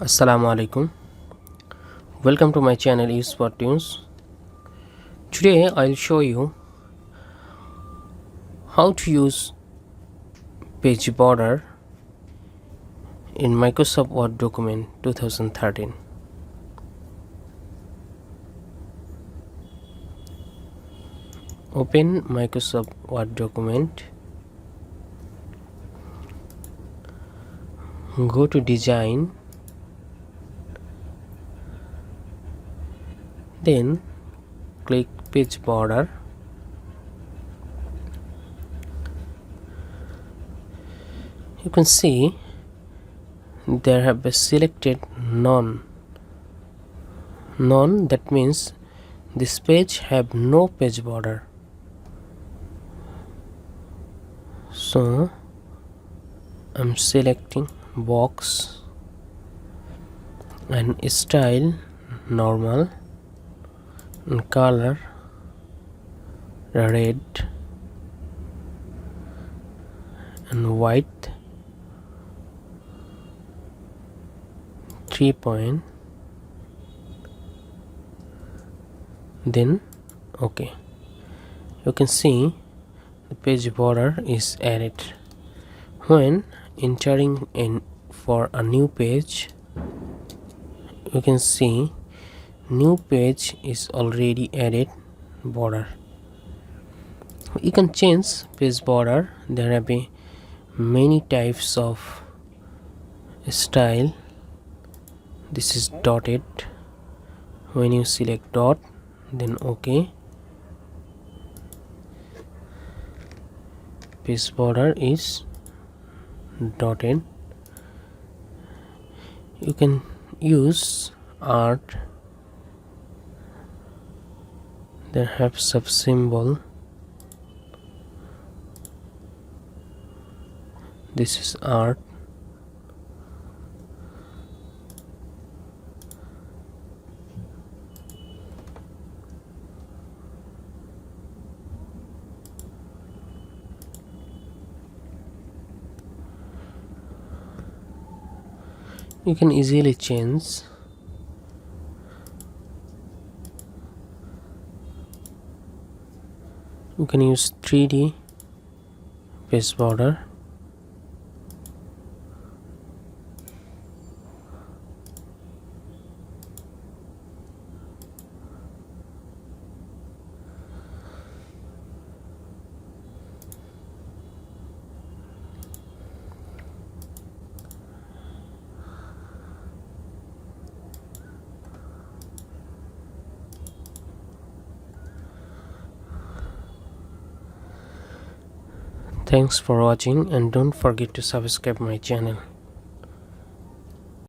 Assalamu alaikum. Welcome to my channel eSport Tunes. Today I'll show you how to use page border in Microsoft Word document 2013. Open Microsoft Word document. Go to design. Then click page border. You can see there have been selected none. None, that means this page have no page border. So I'm selecting box and style normal and color red and white 3 point, then okay. You can see the page border is added. When entering in for a new page, you can see new page is already added border. You can change page border. There have been many types of style. This is dotted. When you select dot, then okay, page border is dotted. You can use art. They have sub symbol. This is art. You can easily change. You can use 3D page border. Thanks for watching and don't forget to subscribe my channel.